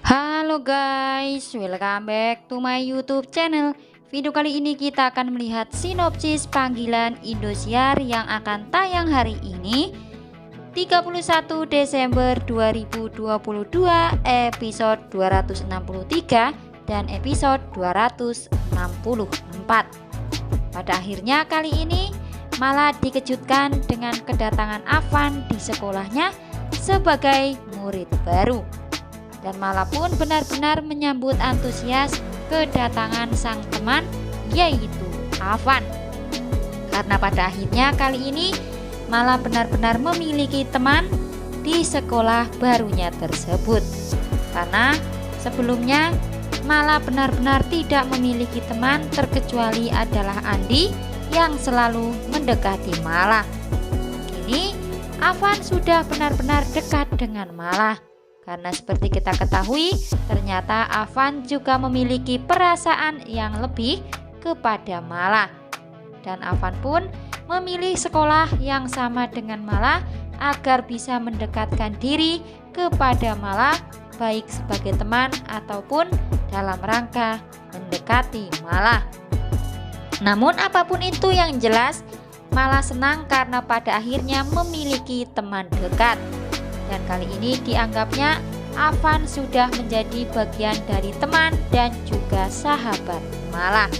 Halo guys, welcome back to my YouTube channel. Video kali ini kita akan melihat sinopsis panggilan Indosiar yang akan tayang hari ini 31 Desember 2022 episode 263 dan episode 264. Pada akhirnya kali ini malah dikejutkan dengan kedatangan Afan di sekolahnya sebagai murid baru. Dan malah pun benar-benar menyambut antusias kedatangan sang teman, yaitu Afan. Karena pada akhirnya kali ini malah benar-benar memiliki teman di sekolah barunya tersebut. Karena sebelumnya malah benar-benar tidak memiliki teman terkecuali adalah Andi yang selalu mendekati Mala. Kini Afan sudah benar-benar dekat dengan Mala. Karena seperti kita ketahui, ternyata Afan juga memiliki perasaan yang lebih kepada Mala. Dan Afan pun memilih sekolah yang sama dengan Mala agar bisa mendekatkan diri kepada Mala, baik sebagai teman ataupun dalam rangka mendekati Mala. Namun apapun itu yang jelas, Mala senang karena pada akhirnya memiliki teman dekat. Dan kali ini dianggapnya Afan sudah menjadi bagian dari teman dan juga sahabat Mala.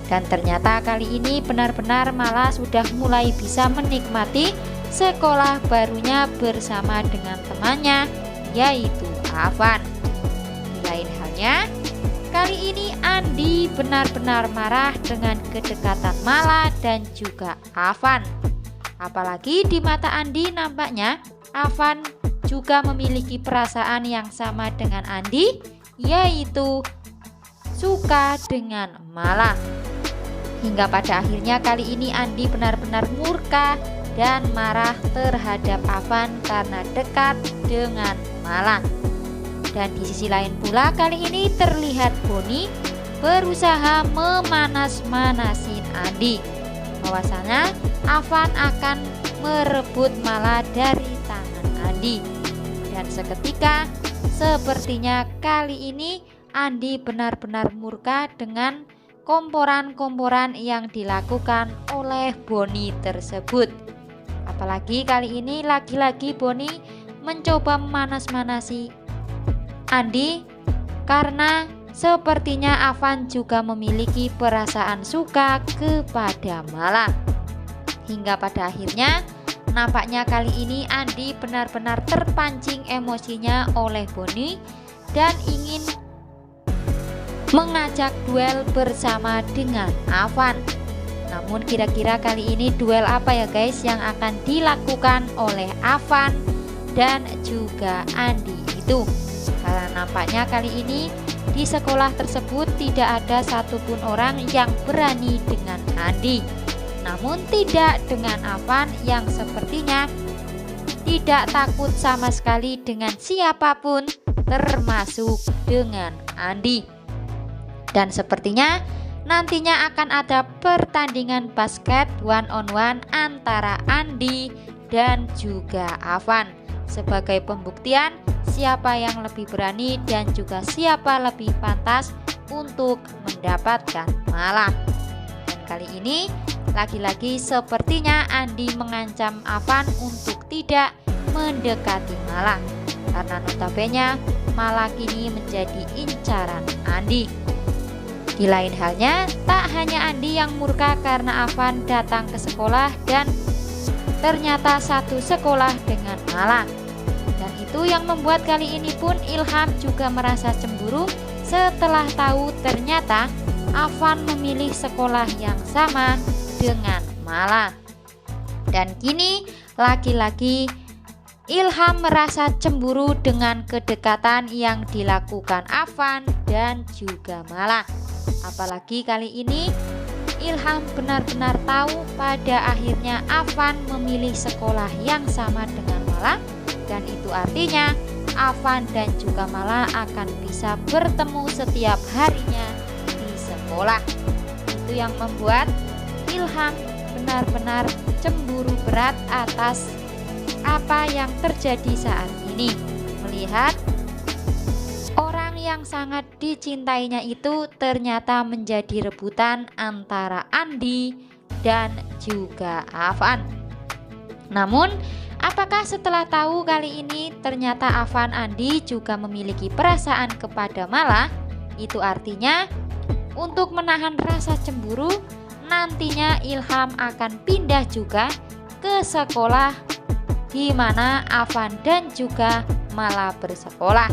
Dan ternyata kali ini benar-benar Mala sudah mulai bisa menikmati sekolah barunya bersama dengan temannya, yaitu Afan. Di lain halnya, kali ini Andi benar-benar marah dengan kedekatan Mala dan juga Afan. Apalagi di mata Andi nampaknya Afan juga memiliki perasaan yang sama dengan Andi, yaitu suka dengan Mala. Hingga pada akhirnya kali ini Andi benar-benar murka dan marah terhadap Afan karena dekat dengan Mala. Dan di sisi lain pula kali ini terlihat Boni berusaha memanas-manasin Andi, bahwasanya Afan akan merebut Mala dari tangan Andi. Dan seketika sepertinya kali ini Andi benar-benar murka dengan komporan-komporan yang dilakukan oleh Boni tersebut. Apalagi kali ini lagi-lagi Boni mencoba memanas-manasi Andi karena sepertinya Afan juga memiliki perasaan suka kepada Mala. Hingga pada akhirnya nampaknya kali ini Andi benar-benar terpancing emosinya oleh Boni dan ingin mengajak duel bersama dengan Afan. Namun kira-kira kali ini duel apa ya guys yang akan dilakukan oleh Afan dan juga Andi itu? Karena nampaknya kali ini di sekolah tersebut tidak ada satupun orang yang berani dengan Andi. Namun tidak dengan Afan yang sepertinya tidak takut sama sekali dengan siapapun, termasuk dengan Andi. Dan sepertinya nantinya akan ada pertandingan basket one on one antara Andi dan juga Afan sebagai pembuktian siapa yang lebih berani dan juga siapa lebih pantas untuk mendapatkan Mala. Dan kali ini lagi-lagi sepertinya Andi mengancam Afan untuk tidak mendekati Mala, karena notabene Mala kini menjadi incaran Andi. Di lain halnya, tak hanya Andi yang murka karena Afan datang ke sekolah dan ternyata satu sekolah dengan Mala. Dan itu yang membuat kali ini pun Ilham juga merasa cemburu setelah tahu ternyata Afan memilih sekolah yang sama dengan Mala. Dan kini lagi-lagi Ilham merasa cemburu dengan kedekatan yang dilakukan Afan dan juga Mala. Apalagi kali ini Ilham benar-benar tahu pada akhirnya Afan memilih sekolah yang sama dengan Mala, dan itu artinya Afan dan juga Mala akan bisa bertemu setiap harinya di sekolah. Itu yang membuat Ilham benar-benar cemburu berat atas apa yang terjadi saat ini, melihat yang sangat dicintainya itu ternyata menjadi rebutan antara Andi dan juga Afan. Namun, apakah setelah tahu kali ini ternyata Afan Andi juga memiliki perasaan kepada Mala? Itu artinya untuk menahan rasa cemburu, nantinya Ilham akan pindah juga ke sekolah di mana Afan dan juga Mala bersekolah.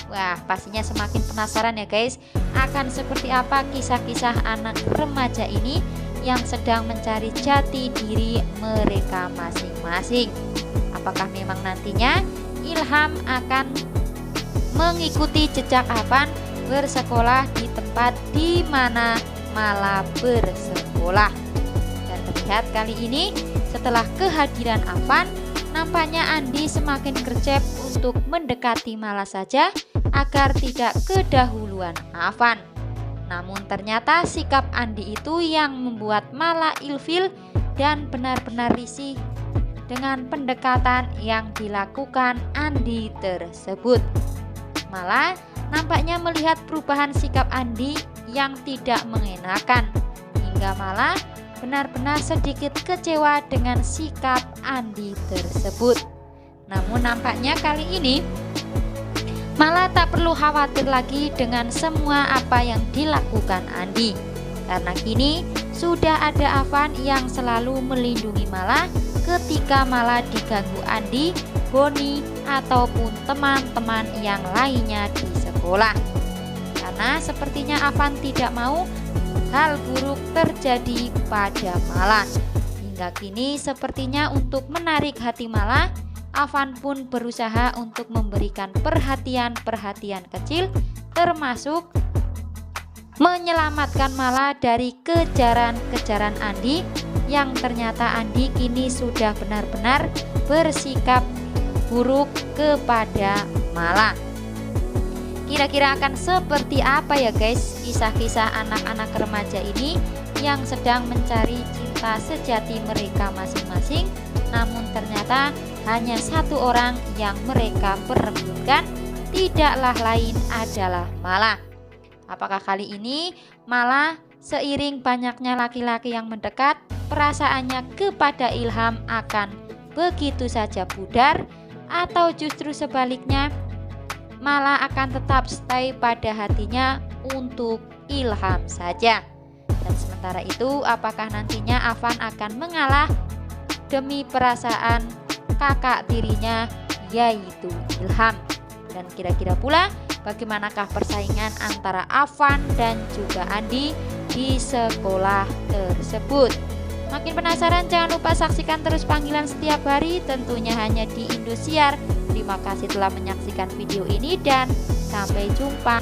Wah, pastinya semakin penasaran ya guys, akan seperti apa kisah-kisah anak remaja ini yang sedang mencari jati diri mereka masing-masing. Apakah memang nantinya Ilham akan mengikuti jejak Afan bersekolah di tempat di mana Mala bersekolah? Dan terlihat kali ini setelah kehadiran Afan, nampaknya Andi semakin gercep untuk mendekati Mala saja agar tidak kedahuluan Afan. Namun ternyata sikap Andi itu yang membuat Mala ilfil dan benar-benar risih dengan pendekatan yang dilakukan Andi tersebut. Mala nampaknya melihat perubahan sikap Andi yang tidak mengenakan, hingga Mala benar-benar sedikit kecewa dengan sikap Andi tersebut. Namun nampaknya kali ini Mala tak perlu khawatir lagi dengan semua apa yang dilakukan Andi, karena kini sudah ada Afan yang selalu melindungi Mala ketika Mala diganggu Andi, Boni, ataupun teman-teman yang lainnya di sekolah. Karena sepertinya Afan tidak mau hal buruk terjadi pada Mala. Hingga kini sepertinya untuk menarik hati Mala, Afan pun berusaha untuk memberikan perhatian-perhatian kecil, termasuk menyelamatkan Mala dari kejaran-kejaran Andi, yang ternyata Andi kini sudah benar-benar bersikap buruk kepada Mala. Kira-kira akan seperti apa ya guys kisah-kisah anak-anak remaja ini yang sedang mencari cinta sejati mereka masing-masing, namun ternyata hanya satu orang yang mereka perebutkan, tidaklah lain adalah Mala. Apakah kali ini Mala seiring banyaknya laki-laki yang mendekat, perasaannya kepada Ilham akan begitu saja pudar, atau justru sebaliknya Mala akan tetap stay pada hatinya untuk Ilham saja? Dan sementara itu, apakah nantinya Afan akan mengalah demi perasaan kakak tirinya yaitu Ilham? Dan kira-kira pula bagaimanakah persaingan antara Afan dan juga Andi di sekolah tersebut? Makin penasaran? Jangan lupa saksikan terus Panggilan setiap hari, tentunya hanya di Indosiar. Terima kasih telah menyaksikan video ini dan sampai jumpa.